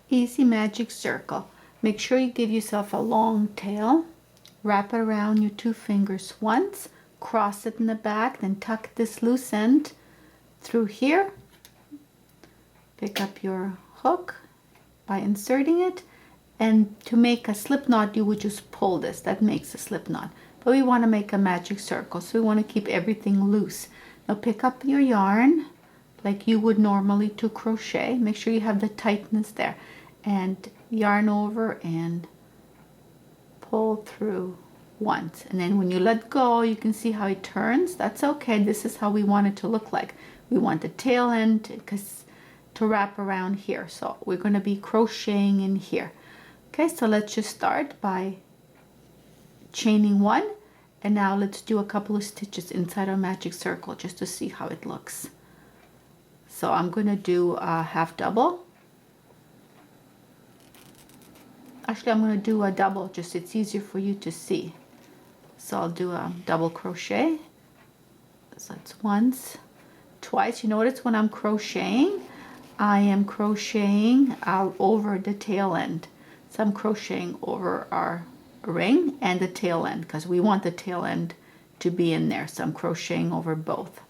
Easy magic circle. Make sure you give yourself a long tail. Wrap it around your 2 fingers once, cross it in the back, then tuck this loose end through here. Pick up your hook by inserting it, and to make a slip knot you would just pull this. That makes a slip knot. But we want to make a magic circle, so we want to keep everything loose. Now pick up your yarn like you would normally to crochet. Make sure you have the tightness there, and yarn over and pull through once, and then when you let go you can see how it turns. That's okay. This is how we want it to look like. We want the tail end to wrap around here, so we're going to be crocheting in here. Okay, so let's just start by chaining 1, and now let's do a couple of stitches inside our magic circle just to see how it looks. So I'm going to do a half double. Actually, I'm going to do a double, just it's easier for you to see. So I'll do a double crochet. So it's once, twice. You notice when I'm crocheting, I am crocheting out over the tail end. So I'm crocheting over our ring and the tail end because we want the tail end to be in there. So I'm crocheting over both.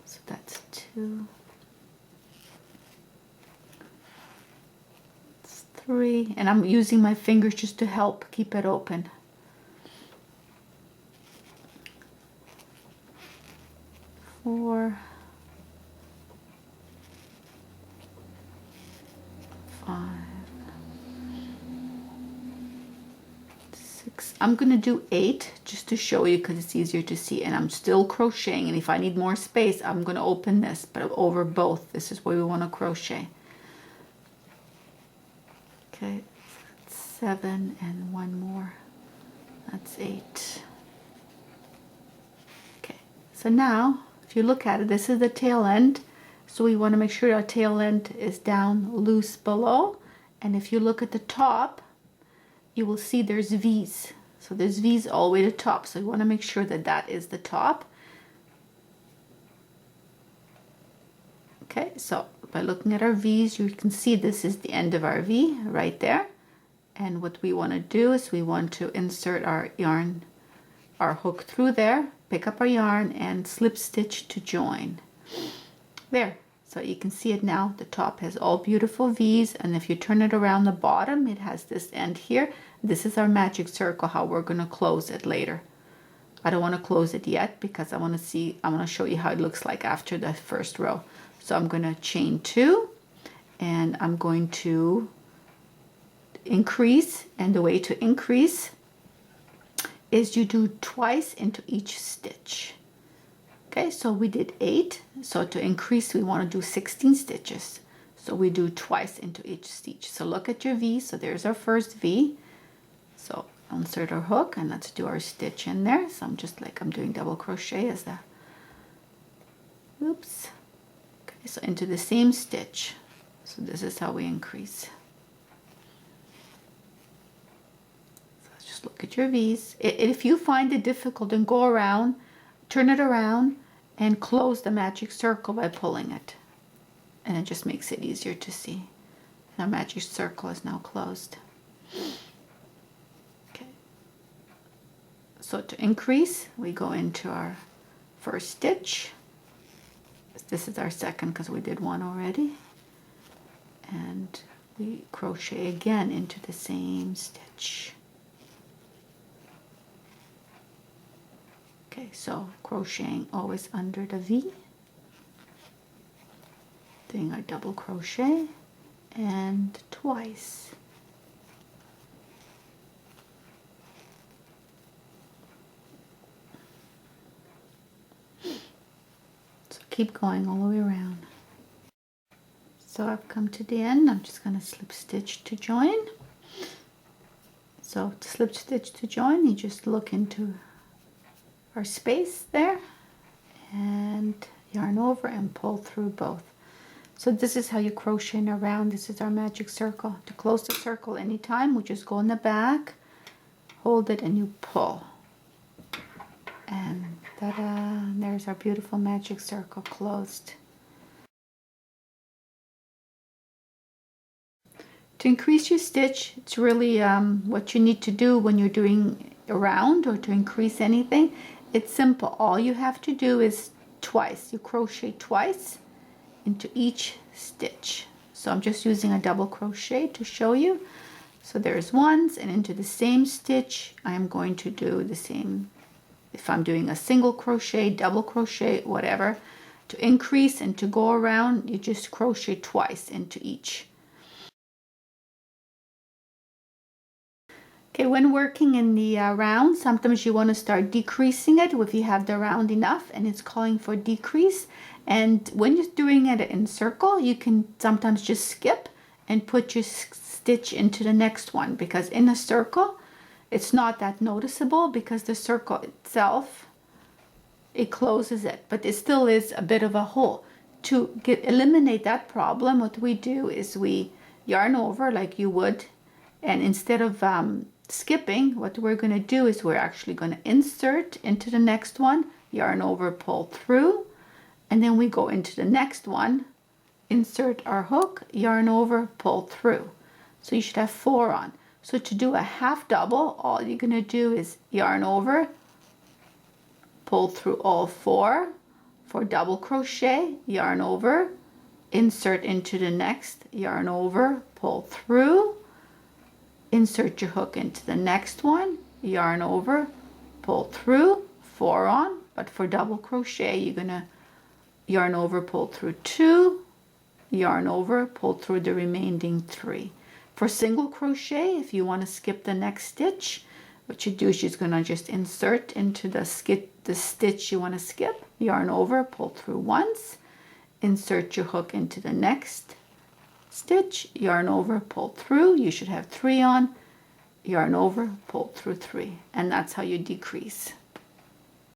So that's 2. 3, and I'm using my fingers just to help keep it open. 4, 5, 6. I'm gonna do 8 just to show you because it's easier to see, and I'm still crocheting, and if I need more space I'm gonna open this, but over both. This is where we want to crochet. Okay, 7 and 1 more. That's 8. Okay, so now if you look at it, this is the tail end. So we want to make sure our tail end is down loose below. And if you look at the top, you will see there's V's. So there's V's all the way to the top. So you want to make sure that that is the top. Okay, so by looking at our V's, you can see this is the end of our V right there. And what we want to do is we want to insert our yarn, our hook through there, pick up our yarn and slip stitch to join. There, so you can see it now. The top has all beautiful V's, and if you turn it around the bottom, it has this end here. This is our magic circle, how we're going to close it later. I don't want to close it yet because I want to show you how it looks like after the first row. So I'm going to chain 2, and I'm going to increase, and the way to increase is you do twice into each stitch. Okay, so we did 8, so to increase we want to do 16 stitches. So we do twice into each stitch. So look at your V. So there's our first V. So insert our hook and let's do our stitch in there. So I'm just like I'm doing double crochet as the, oops. Okay, so into the same stitch. So this is how we increase. So just look at your V's. If you find it difficult, then go around, turn it around and close the magic circle by pulling it. And it just makes it easier to see. And our magic circle is now closed. Okay. So to increase, we go into our first stitch. This is our second because we did one already. And we crochet again into the same stitch. Okay, so crocheting always under the V. Doing our double crochet and twice. So keep going all the way around. So I've come to the end. I'm just going to slip stitch to join. So to slip stitch to join, you just look into our space there and yarn over and pull through both. So this is how you crochet around. This is our magic circle. To close the circle anytime, we just go in the back, hold it, and you pull. And ta-da! There's our beautiful magic circle closed. To increase your stitch, it's really what you need to do when you're doing a round or to increase anything. It's simple. All you have to do is twice. You crochet twice into each stitch. So I'm just using a double crochet to show you. So there's once, and into the same stitch I am going to do the same. If I'm doing a single crochet, double crochet, whatever, to increase and to go around, you just crochet twice into each. Okay, when working in the round, sometimes you want to start decreasing it if you have the round enough and it's calling for decrease. And when you're doing it in circle, you can sometimes just skip and put your stitch into the next one, because in a circle, it's not that noticeable because the circle itself, it closes it, but it still is a bit of a hole. To eliminate that problem, what we do is we yarn over like you would, and instead of skipping, what we're going to do is we're actually going to insert into the next one, yarn over, pull through, and then we go into the next one, insert our hook, yarn over, pull through. So you should have 4 on. So to do a half double, all you're going to do is yarn over, pull through all 4. For double crochet, yarn over, insert into the next, yarn over, pull through, insert your hook into the next one, yarn over, pull through, 4 on. But for double crochet, you're going to yarn over, pull through 2, yarn over, pull through the remaining 3. For single crochet, if you want to skip the next stitch, what you do is you're going to just insert into the stitch you want to skip, yarn over, pull through once, insert your hook into the next stitch, yarn over, pull through. You should have 3 on, yarn over, pull through 3, and that's how you decrease.